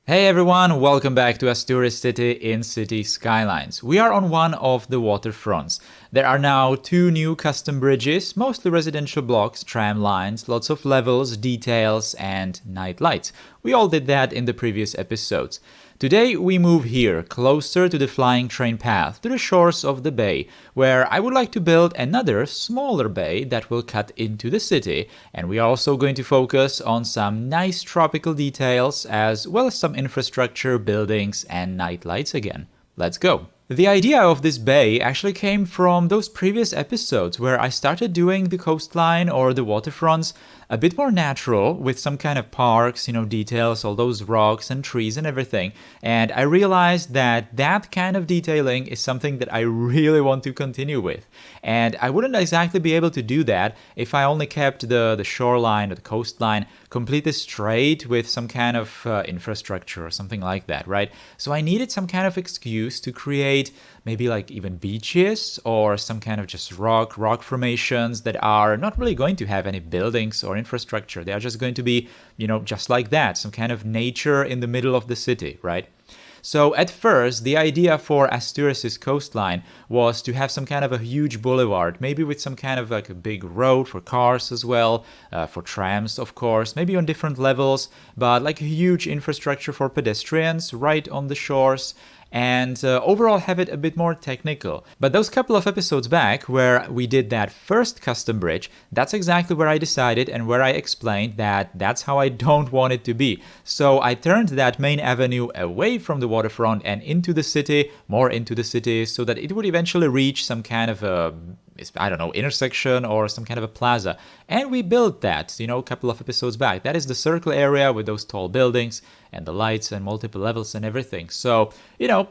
Hey everyone, welcome back to Asturis City in City Skylines. We are on one of the waterfronts. There are now two new custom bridges, mostly residential blocks, tram lines, lots of levels, details, and night lights. We all did that in the previous episodes. Today we move here, closer to the flying train path, to the shores of the bay, where I would like to build another smaller bay that will cut into the city, and we are also going to focus on some nice tropical details as well as some infrastructure, buildings, and night lights again. Let's go! The idea of this bay actually came from those previous episodes where I started doing the coastline or the waterfronts a bit more natural with some kind of parks, details, all those rocks and trees and everything. And I realized that that kind of detailing is something that I really want to continue with. And I wouldn't exactly be able to do that if I only kept the shoreline or the coastline completely straight with some kind of infrastructure or something like that, right? So I needed some kind of excuse to create maybe like even beaches or some kind of just rock formations that are not really going to have any buildings or infrastructure. They are just going to be, just like that, some kind of nature in the middle of the city, right? So at first, the idea for Asturis' coastline was to have some kind of a huge boulevard, maybe with some kind of like a big road for cars as well, for trams, of course, maybe on different levels, but like a huge infrastructure for pedestrians right on the shores, and overall have it a bit more technical. But those couple of episodes back where we did that first custom bridge, that's exactly where I decided and where I explained that that's how I don't want it to be. So I turned that main avenue away from the waterfront and into the city, more into the city, so that it would eventually reach some kind of a intersection or some kind of a plaza. And we built that, a couple of episodes back. That is the circle area with those tall buildings and the lights and multiple levels and everything. So,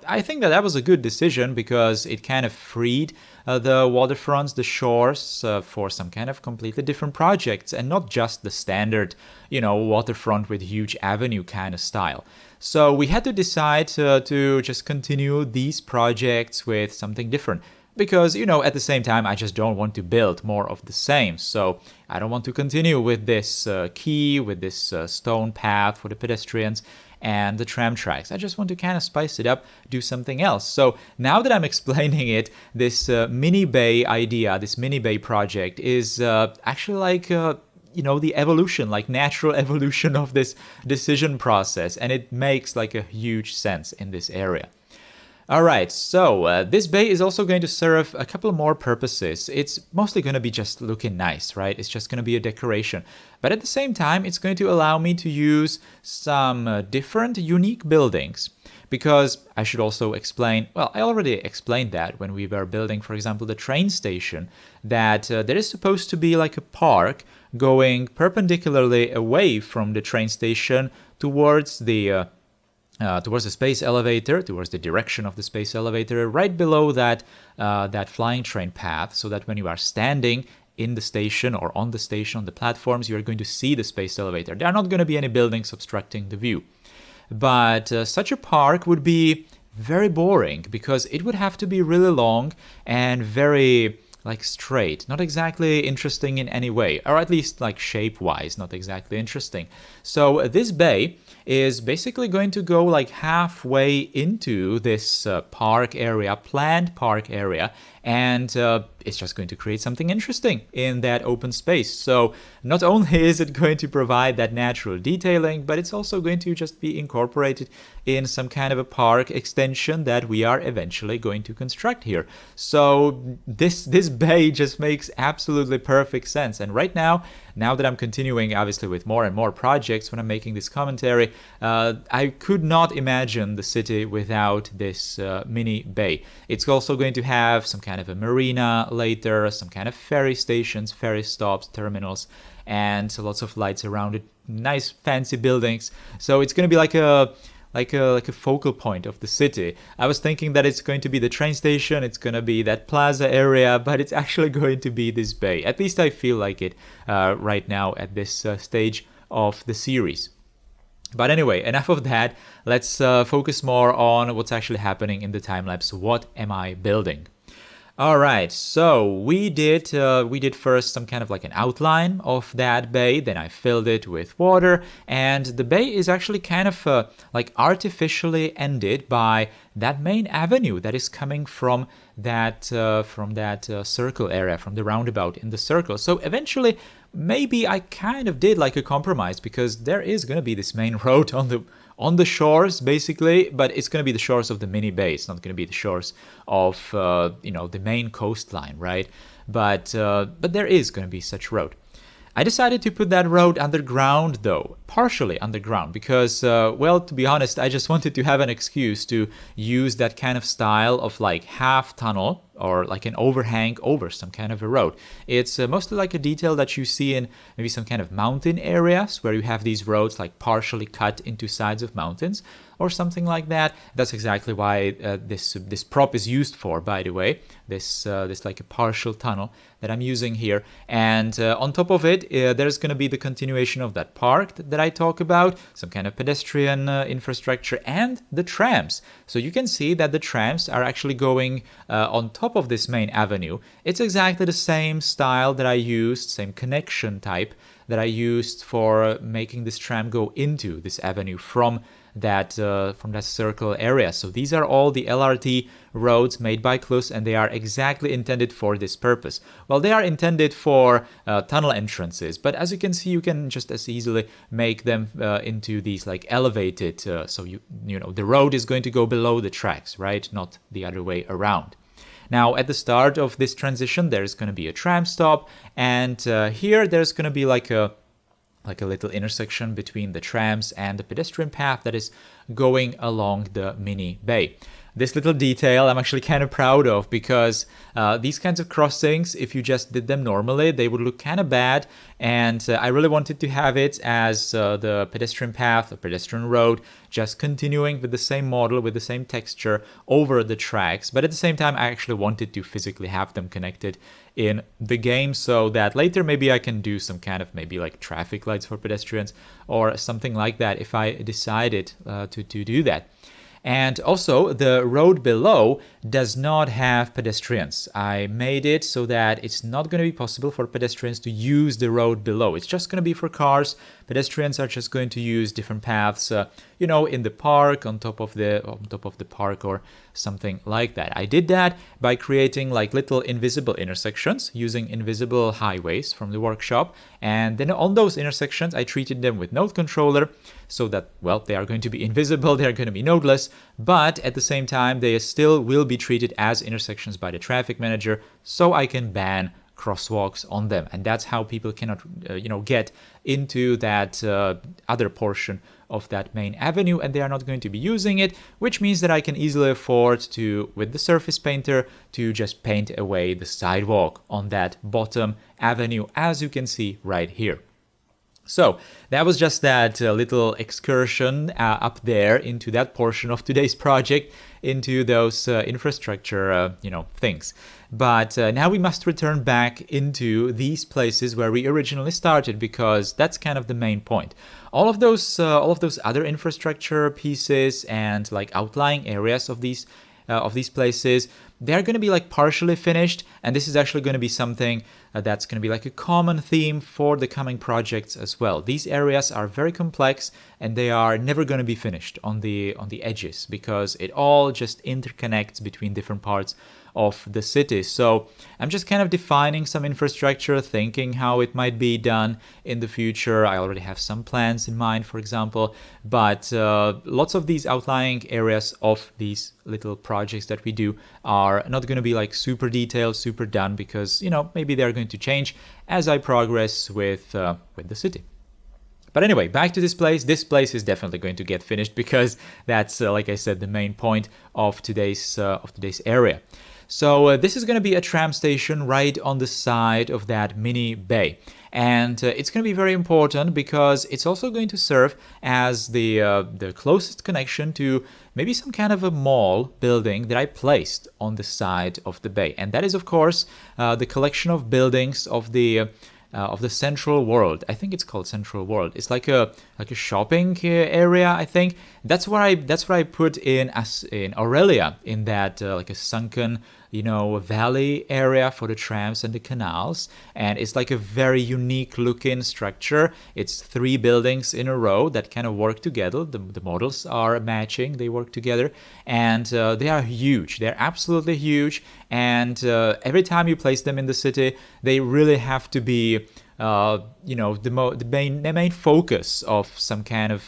I think that was a good decision because it kind of freed the waterfronts, the shores for some kind of completely different projects and not just the standard, waterfront with huge avenue kind of style. So we had to decide to just continue these projects with something different. Because, at the same time, I just don't want to build more of the same. So I don't want to continue with this quay, with this stone path for the pedestrians and the tram tracks. I just want to kind of spice it up, do something else. So now that I'm explaining it, this mini bay idea, this mini bay project is actually like the evolution, like natural evolution of this decision process. And it makes like a huge sense in this area. Alright, so this bay is also going to serve a couple more purposes. It's mostly going to be just looking nice, right? It's just going to be a decoration. But at the same time, it's going to allow me to use some different, unique buildings. Because I should also explain, well, I already explained that when we were building, for example, the train station, that there is supposed to be like a park going perpendicularly away from the train station towards the space elevator, towards the direction of the space elevator, right below that flying train path, so that when you are standing in the station or on the station, on the platforms, you are going to see the space elevator. There are not going to be any buildings obstructing the view. But such a park would be very boring because it would have to be really long and very like straight, not exactly interesting in any way, or at least like shape-wise, not exactly interesting. So this bay is basically going to go like halfway into this park area, planned park area, and it's just going to create something interesting in that open space. So not only is it going to provide that natural detailing, but it's also going to just be incorporated in some kind of a park extension that we are eventually going to construct here. So this bay just makes absolutely perfect sense. And right now that I'm continuing obviously with more and more projects when I'm making this commentary, I could not imagine the city without this mini bay. It's also going to have some kind of a marina later, some kind of ferry stations, ferry stops, terminals, and lots of lights around it, nice fancy buildings. So it's going to be like a focal point of the city. I was thinking that it's going to be the train station, it's going to be that plaza area, but it's actually going to be this bay. At least I feel like it right now at this stage of the series. But anyway, enough of that. Let's focus more on what's actually happening in the time lapse. What am I building? All right, so we did first some kind of like an outline of that bay. Then I filled it with water, and the bay is actually kind of like artificially ended by that main avenue that is coming from that circle area, from the roundabout in the circle. So eventually, maybe I kind of did like a compromise because there is gonna be this main road on the shores basically, but it's going to be the shores of the mini bay. It's not going to be the shores of the main coastline, right? But there is going to be such road. I decided to put that road underground, though, partially underground, because, well, to be honest, I just wanted to have an excuse to use that kind of style of like half tunnel or like an overhang over some kind of a road. It's mostly like a detail that you see in maybe some kind of mountain areas where you have these roads like partially cut into sides of mountains or something like that. That's exactly why this prop is used for, by the way. This like a partial tunnel that I'm using here, and on top of it, there's going to be the continuation of that park that I talk about, some kind of pedestrian infrastructure, and the trams. So you can see that the trams are actually going on top of this main avenue. It's exactly the same style that I used, same connection type that I used for making this tram go into this avenue from that circle area. So these are all the LRT roads made by Klus, and they are exactly intended for this purpose. Well, they are intended for tunnel entrances, but as you can see, you can just as easily make them into these like elevated. So you know the road is going to go below the tracks, right? Not the other way around. Now, at the start of this transition, there's going to be a tram stop, and here there's going to be like a little intersection between the trams and the pedestrian path that is going along the mini bay. This little detail I'm actually kind of proud of because these kinds of crossings, if you just did them normally, they would look kind of bad. And I really wanted to have it as the pedestrian path, the pedestrian road, just continuing with the same model, with the same texture over the tracks. But at the same time, I actually wanted to physically have them connected in the game so that later maybe I can do some kind of maybe like traffic lights for pedestrians or something like that if I decided to do that. And also, the road below does not have pedestrians. I made it so that it's not going to be possible for pedestrians to use the road below. It's just going to be for cars. Pedestrians are just going to use different paths, in the park, on top of the park or something like that. I did that by creating like little invisible intersections using invisible highways from the workshop. And then on those intersections, I treated them with node controller so that, well, they are going to be invisible, they are going to be nodeless, but at the same time, they still will be treated as intersections by the traffic manager, so I can ban crosswalks on them. And that's how people cannot, get into that other portion of that main avenue, and they are not going to be using it, which means that I can easily afford to, with the surface painter, to just paint away the sidewalk on that bottom avenue, as you can see right here. So that was just that little excursion up there into that portion of today's project, into those infrastructure, things. But now we must return back into these places where we originally started, because that's kind of the main point. All of those other infrastructure pieces and like outlying areas of these places, they're going to be like partially finished, and this is actually going to be something that's going to be like a common theme for the coming projects as well. These areas are very complex, and they are never going to be finished on the edges, because it all just interconnects between different parts of the city. So I'm just kind of defining some infrastructure, thinking how it might be done in the future. I already have some plans in mind, for example, but lots of these outlying areas of these little projects that we do are not going to be like super detailed, super done, because maybe they're going to change as I progress with the city. But anyway, back to this place. This place is definitely going to get finished, because that's, like I said, the main point of today's area. So this is going to be a tram station right on the side of that mini bay. And it's going to be very important, because it's also going to serve as the closest connection to maybe some kind of a mall building that I placed on the side of the bay. And that is, of course, the collection of buildings of the Central World. I think it's called Central World. It's like a shopping area, I think. That's what I put in Aurelia, in that like a sunken valley area for the trams and the canals. And it's like a very unique looking structure. It's 3 buildings in a row that kind of work together. The models are matching, they work together, and they are huge. They're absolutely huge. And every time you place them in the city, they really have to be the main focus of some kind of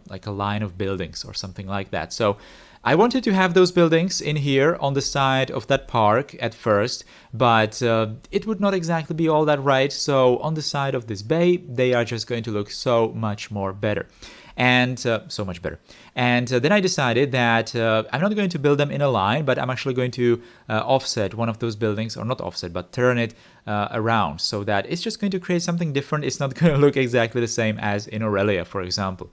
like a line of buildings or something like that. So I wanted to have those buildings in here on the side of that park at first, but it would not exactly be all that right. So on the side of this bay, they are just going to look so much more better. And so much better. And then I decided that I'm not going to build them in a line, but I'm actually going to offset one of those buildings, or not offset, but turn it around so that it's just going to create something different. It's not going to look exactly the same as in Aurelia, for example,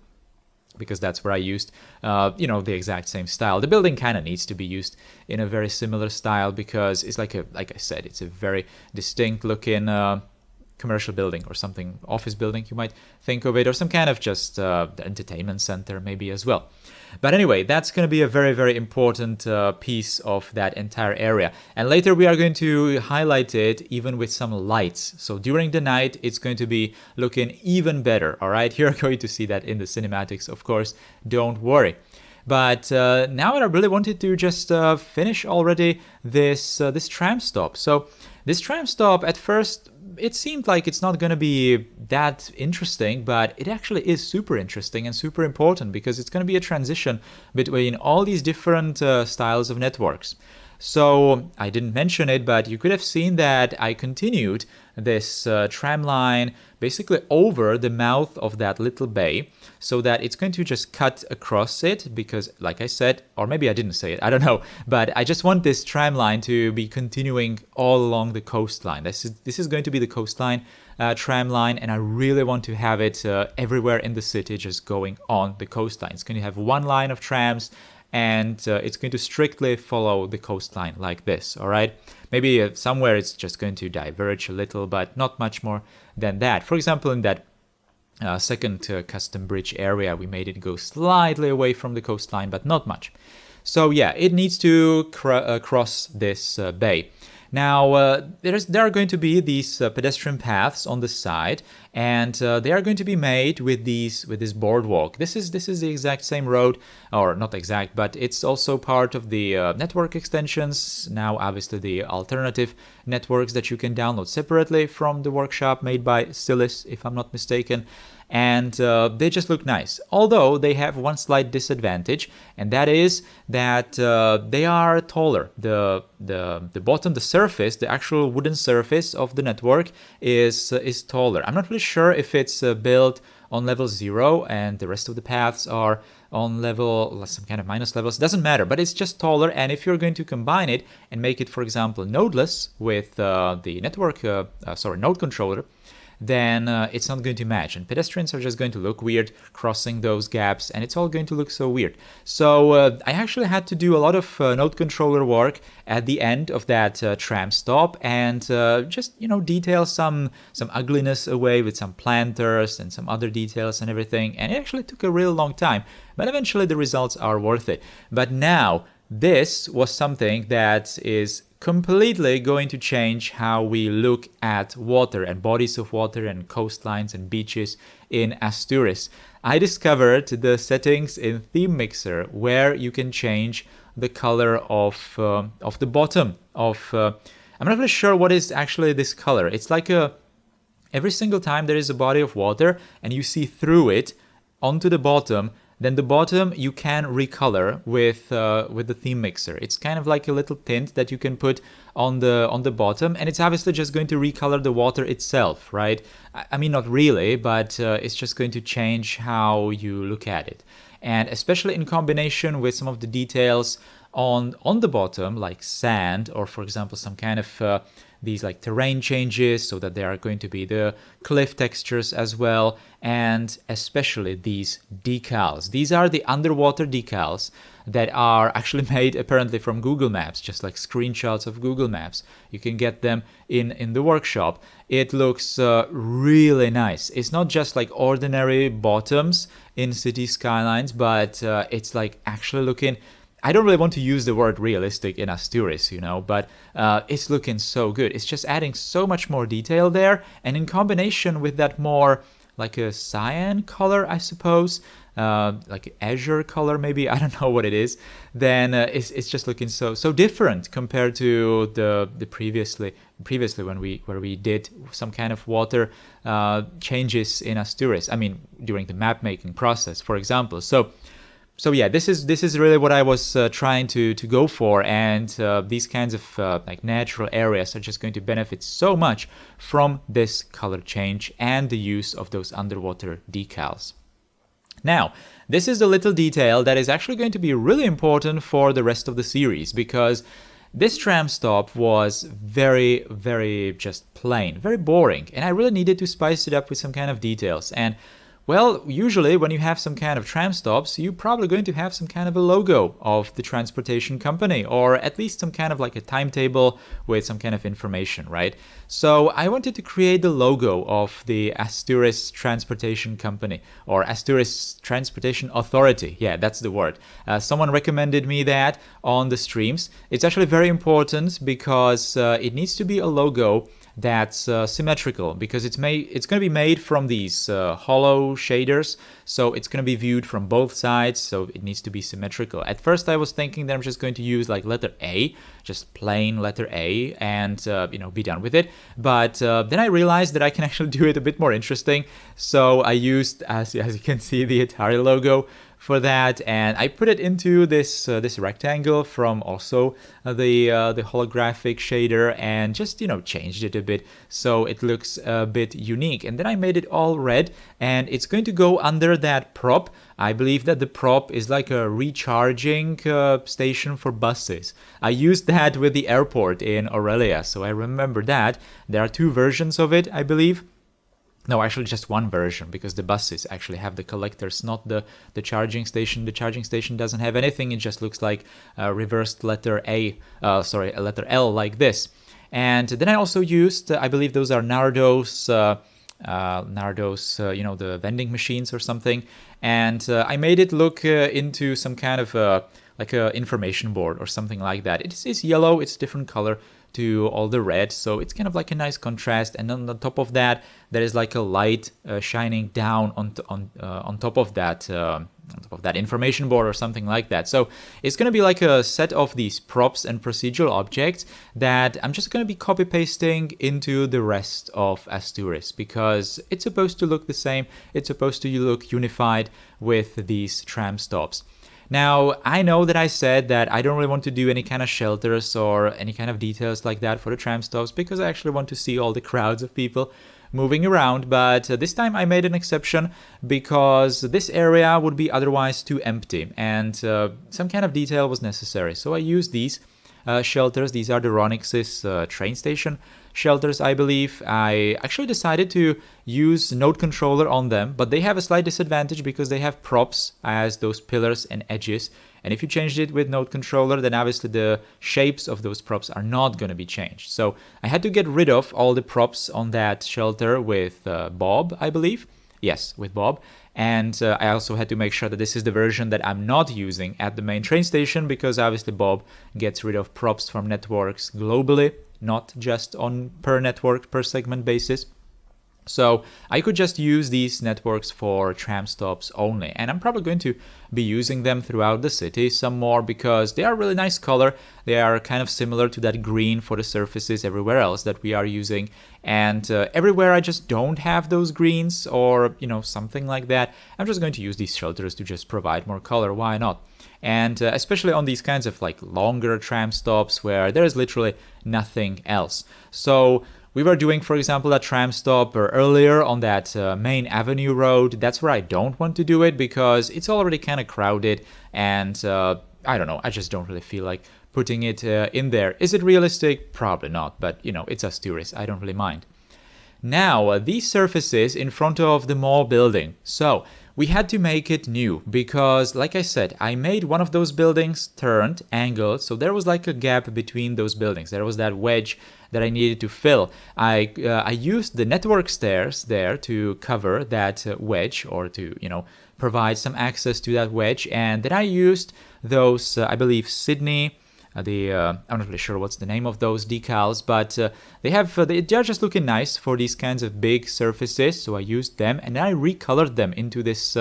because that's where I used, the exact same style. The building kind of needs to be used in a very similar style because it's like I said, it's a very distinct looking commercial building or something, office building you might think of it, or some kind of just entertainment center maybe as well. But anyway, that's going to be a very, very important piece of that entire area. And later we are going to highlight it even with some lights. So during the night, it's going to be looking even better. All right, you're going to see that in the cinematics, of course, don't worry. But now I really wanted to just finish already this tram stop. So this tram stop, at first, it seemed like it's not going to be that interesting, but it actually is super interesting and super important because it's going to be a transition between all these different styles of networks. So I didn't mention it, but you could have seen that I continued this tram line basically over the mouth of that little bay so that it's going to just cut across it because, like I said, or maybe I didn't say it, I don't know, but I just want this tram line to be continuing all along the coastline. This is going to be the coastline tram line, and I really want to have it everywhere in the city just going on the coastline. It's going to have one line of trams, and it's going to strictly follow the coastline like this, all right? Maybe somewhere it's just going to diverge a little, but not much more than that. For example, in that second custom bridge area, we made it go slightly away from the coastline, but not much. So yeah, it needs to cross this bay. Now, there are going to be these pedestrian paths on the side, and they are going to be made with this boardwalk. This is the exact same road, or not exact, but it's also part of the network extensions. Now, obviously, the alternative networks that you can download separately from the workshop made by Skylines, if I'm not mistaken. And they just look nice, although they have one slight disadvantage, and that is that they are taller. The bottom, the surface, the actual wooden surface of the network is taller. I'm not really sure if it's built on level 0 and the rest of the paths are on level some kind of minus levels. Doesn't matter, but it's just taller. And if you're going to combine it and make it, for example, nodeless with the network, node controller, then it's not going to match, and pedestrians are just going to look weird crossing those gaps, and it's all going to look so weird. So I actually had to do a lot of node controller work at the end of that tram stop, and just detail some ugliness away with some planters and some other details and everything, and it actually took a real long time, but eventually the results are worth it. But now this was something that is completely going to change how we look at water and bodies of water and coastlines and beaches in Asturis. I discovered the settings in Theme Mixer where you can change the color of the bottom of. I'm not really sure what is actually this color. It's like every single time there is a body of water and you see through it onto the bottom. Then the bottom you can recolor with the theme mixer. It's kind of like a little tint that you can put on the bottom, and it's obviously just going to recolor the water itself, right? I mean, not really, but it's just going to change how you look at it, and especially in combination with some of the details on the bottom, like sand, or for example, some kind of these like terrain changes, so that there are going to be the cliff textures as well, and especially these decals. These are the underwater decals that are actually made apparently from Google Maps, just like screenshots of Google Maps. You can get them in the workshop. It looks really nice. It's not just like ordinary bottoms in City Skylines, but it's like actually looking I don't really want to use the word realistic in Asturis, you know, but it's looking so good. It's just adding so much more detail there, and in combination with that more like a cyan color, I suppose, like azure color maybe, I don't know what it is, then it's just looking so different compared to the previously where we did some kind of water changes in Asturis. I mean, during the map making process, for example. So yeah, this is really what I was trying to go for, and these kinds of like natural areas are just going to benefit so much from this color change and the use of those underwater decals. Now, this is a little detail that is actually going to be really important for the rest of the series, because this tram stop was very, very just plain, very boring, and I really needed to spice it up with some kind of details. And well, usually when you have some kind of tram stops, you're probably going to have some kind of a logo of the transportation company, or at least some kind of like a timetable with some kind of information, right? So I wanted to create the logo of the Asturis Transportation Company, or Asturis Transportation Authority. Yeah, that's the word. Someone recommended me that on the streams. It's actually very important because it needs to be a logo that's symmetrical, because it's going to be made from these hollow shaders, so it's going to be viewed from both sides, so it needs to be symmetrical. At first I was thinking that I'm just going to use like letter A, just plain letter A, and be done with it, but then I realized that I can actually do it a bit more interesting, so I used, as you can see, the Atari logo for that, and I put it into this rectangle from also the holographic shader, and just changed it a bit so it looks a bit unique. And then I made it all red, and it's going to go under that prop. I believe that the prop is like a recharging station for buses. I used that with the airport in Aurelia, so I remember that. There are 2 versions of it, I believe. No, actually just one version, because the buses actually have the collectors, not the charging station. The charging station doesn't have anything. It just looks like a reversed letter a letter L like this. And then I also used, I believe those are Nardos, the vending machines or something. And I made it look into some kind of like a information board or something like that. It's yellow, it's a different color to all the red, so it's kind of like a nice contrast. And on the top of that, there is like a light shining down on top of that information board or something like that. So it's going to be like a set of these props and procedural objects that I'm just going to be copy pasting into the rest of Asturis, because it's supposed to look the same. It's supposed to look unified with these tram stops. Now, I know that I said that I don't really want to do any kind of shelters or any kind of details like that for the tram stops, because I actually want to see all the crowds of people moving around, but this time I made an exception because this area would be otherwise too empty, and some kind of detail was necessary. So I used these shelters. These are the Ronix's train station shelters, I believe. I actually decided to use node controller on them, but they have a slight disadvantage because they have props as those pillars and edges. And if you changed it with node controller, then obviously the shapes of those props are not going to be changed. So I had to get rid of all the props on that shelter with Bob, I believe. Yes, with Bob. And I also had to make sure that this is the version that I'm not using at the main train station, because obviously Bob gets rid of props from networks globally, not just on per network, per segment basis. So I could just use these networks for tram stops only, and I'm probably going to be using them throughout the city some more, because they are really nice color. They are kind of similar to that green for the surfaces everywhere else that we are using, and everywhere I just don't have those greens or something like that, I'm just going to use these shelters to just provide more color. Why not? And especially on these kinds of like longer tram stops where there is literally nothing else. So we were doing, for example, that tram stop earlier on that main avenue road. That's where I don't want to do it, because it's already kind of crowded, and I don't know, I just don't really feel like putting it in there. Is it realistic? Probably not, but it's Asturis, I don't really mind. Now, these surfaces in front of the mall building. So we had to make it new because, like I said, I made one of those buildings turned, angled, so there was like a gap between those buildings. There was that wedge that I needed to fill. I used the network stairs there to cover that wedge, or to, provide some access to that wedge, and then I used those, I believe, Sydney. I'm not really sure what's the name of those decals, but they're just looking nice for these kinds of big surfaces. So I used them, and then I recolored them into this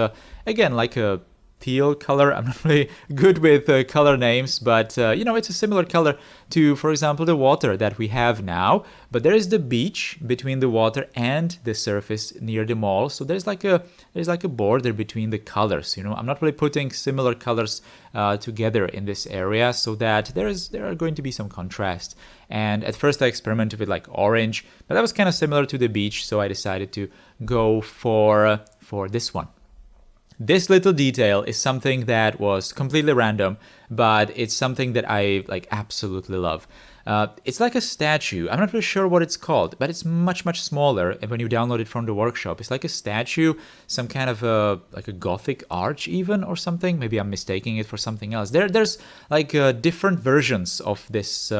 again, like a teal color. I'm not really good with color names, but it's a similar color to, for example, the water that we have now. But there is the beach between the water and the surface near the mall, so there's like a border between the colors. I'm not really putting similar colors together in this area, so that there are going to be some contrast. And at first I experimented with like orange, but that was kind of similar to the beach, so I decided to go for this one. This little detail is something that was completely random, but it's something that I absolutely love. It's like a statue. I'm not really sure what it's called, but it's much, much smaller. And when you download it from the workshop, it's like a statue, some kind of a Gothic arch even, or something. Maybe I'm mistaking it for something else. There's different versions of this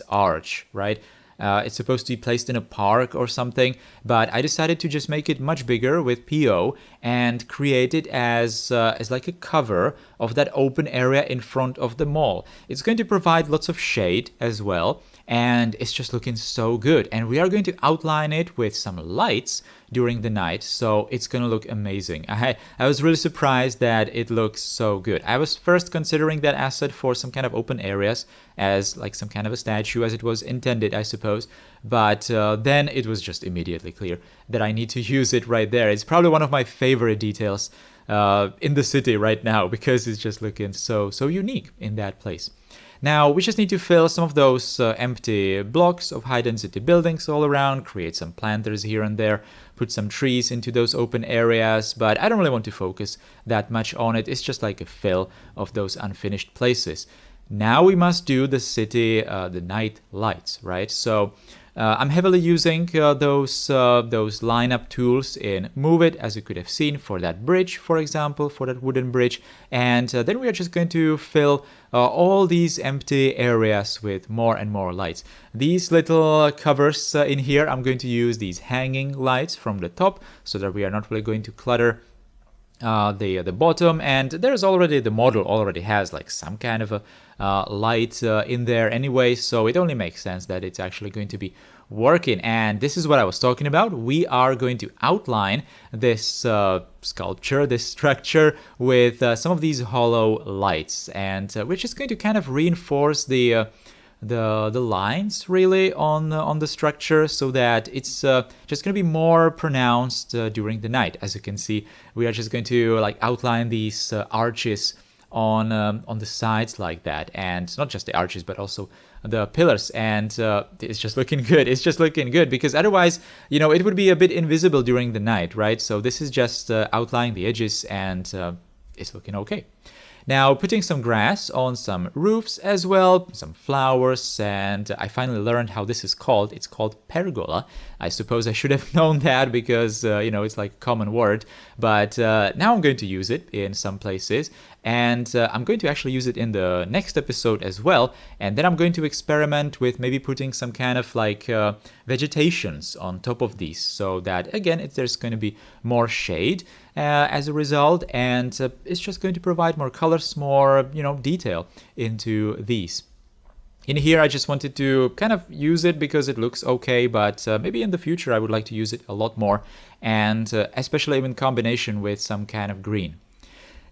arch, right? It's supposed to be placed in a park or something, but I decided to just make it much bigger with PO and create it as like a cover of that open area in front of the mall. It's going to provide lots of shade as well, and it's just looking so good. And we are going to outline it with some lights during the night, so it's gonna look amazing. I was really surprised that it looks so good. I was first considering that asset for some kind of open areas, as like some kind of a statue, as it was intended, I suppose, but then it was just immediately clear that I need to use it right there. It's probably one of my favorite details in the city right now, because it's just looking so unique in that place. Now, we just need to fill some of those empty blocks of high-density buildings all around, create some planters here and there, put some trees into those open areas, but I don't really want to focus that much on it. It's just like a fill of those unfinished places. Now we must do the city, the night lights, right? So I'm heavily using those lineup tools in Move It, as you could have seen, for that bridge, for example, for that wooden bridge. And then we are just going to fill all these empty areas with more and more lights. These little covers in here, I'm going to use these hanging lights from the top, so that we are not really going to clutter the bottom. And there's already, the model already has like some kind of a light in there anyway, so it only makes sense that it's actually going to be working. And this is what I was talking about. We are going to outline this sculpture, this structure, with some of these hollow lights, and we're just going to kind of reinforce the lines really on the structure, so that it's just going to be more pronounced during the night. As you can see, we are just going to outline these arches on the sides like that, and not just the arches but also the pillars, and it's just looking good. It's just looking good, because otherwise, it would be a bit invisible during the night, right? So this is just outlining the edges, and it's looking okay. Now, putting some grass on some roofs as well, some flowers, and I finally learned how this is called. It's called pergola. I suppose I should have known that, because, it's like a common word, but now I'm going to use it in some places, and I'm going to actually use it in the next episode as well, and then I'm going to experiment with maybe putting some kind of vegetations on top of these, so that, again, there's going to be more shade as a result, and it's just going to provide more colors, more detail into these. In here, I just wanted to kind of use it because it looks okay, but maybe in the future I would like to use it a lot more, and especially in combination with some kind of green.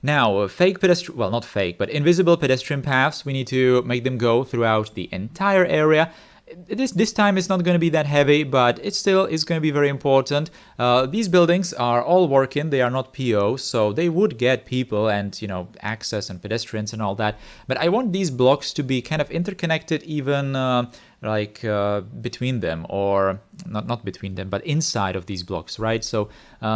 Now, not fake, but invisible pedestrian paths, we need to make them go throughout the entire area. This time it's not going to be that heavy, but it still is going to be very important. These buildings are all working, they are not PO, so they would get people and, access and pedestrians and all that. But I want these blocks to be kind of interconnected even like between them, or not between them, but inside of these blocks, right? So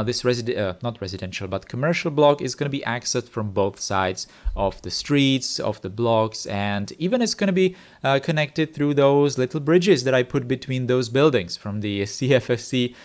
this not residential, but commercial block is going to be accessed from both sides of the streets, of the blocks, and even it's going to be connected through those little bridges that I put between those buildings. From the CFFC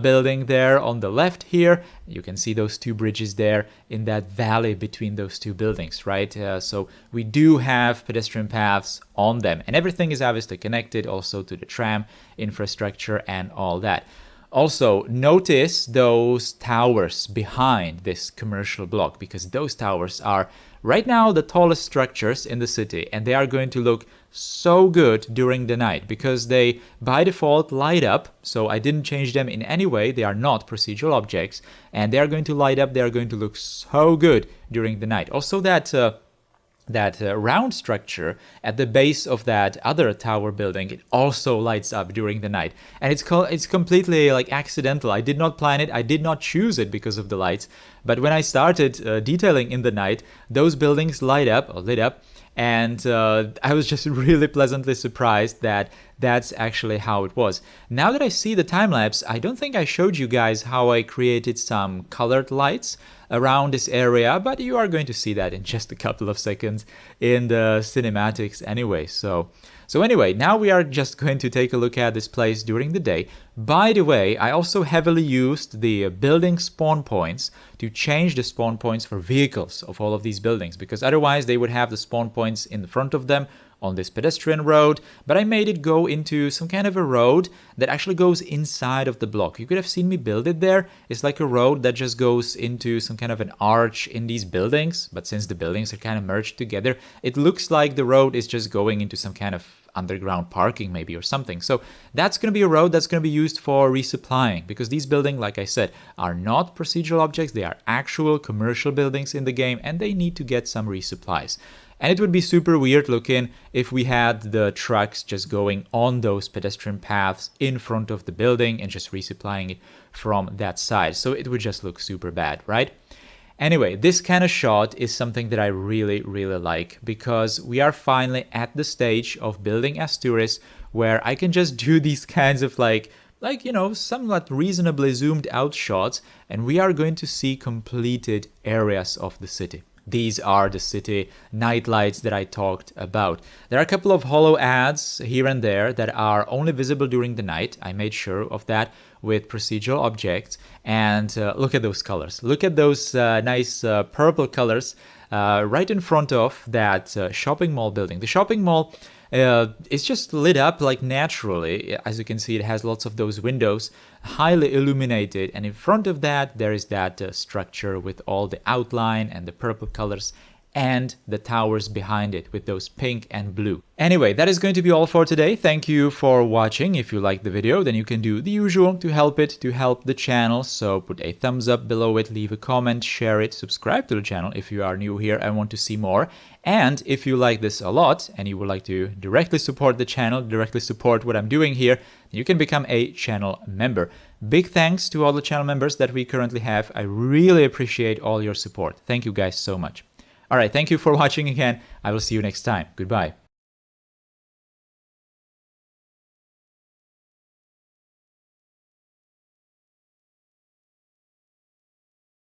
building there on the left here, you can see those two bridges there in that valley between those two buildings, right? So we do have pedestrian paths on them, and everything is obviously connected also to the tram infrastructure and all that. Also, notice those towers behind this commercial block, because those towers are right now the tallest structures in the city, and they are going to look so good during the night because they by default light up. So I didn't change them in any way. They are not procedural objects, and they are going to light up. They are going to look so good during the night. Also, that round structure at the base of that other tower building, it also lights up during the night, and it's completely like accidental. I did not plan it, I did not choose it because of the lights, but when I started detailing in the night, those buildings lit up, and I was just really pleasantly surprised that that's actually how it was. Now that I see the time lapse, I don't think I showed you guys how I created some colored lights around this area, but you are going to see that in just a couple of seconds in the cinematics anyway. So anyway, now we are just going to take a look at this place during the day. By the way, I also heavily used the building spawn points to change the spawn points for vehicles of all of these buildings, because otherwise they would have the spawn points in the front of them on this pedestrian road, but I made it go into some kind of a road that actually goes inside of the block. You could have seen me build it there. It's like a road that just goes into some kind of an arch in these buildings, but since the buildings are kind of merged together, it looks like the road is just going into some kind of underground parking maybe or something. So that's going to be a road that's going to be used for resupplying, because these buildings, like I said, are not procedural objects. They are actual commercial buildings in the game, and they need to get some resupplies. And it would be super weird looking if we had the trucks just going on those pedestrian paths in front of the building and just resupplying it from that side. So it would just look super bad, right? Anyway, this kind of shot is something that I really, really like, because we are finally at the stage of building Asturis where I can just do these kinds of like, you know, somewhat reasonably zoomed out shots, and we are going to see completed areas of the city. These are the city night lights that I talked about. There are a couple of hollow ads here and there that are only visible during the night. I made sure of that with procedural objects. And look at those colors. Look at those nice purple colors right in front of that shopping mall building. The shopping mall it's just lit up like naturally. As you can see, it has lots of those windows, highly illuminated, and in front of that there is that structure with all the outline and the purple colors, and the towers behind it with those pink and blue. Anyway, that is going to be all for today. Thank you for watching. If you liked the video, then you can do the usual to help the channel. So put a thumbs up below it, leave a comment, share it, subscribe to the channel if you are new here and want to see more. And if you like this a lot and you would like to directly support the channel, directly support what I'm doing here, you can become a channel member. Big thanks to all the channel members that we currently have. I really appreciate all your support. Thank you guys so much. All right, thank you for watching again. I will see you next time. Goodbye.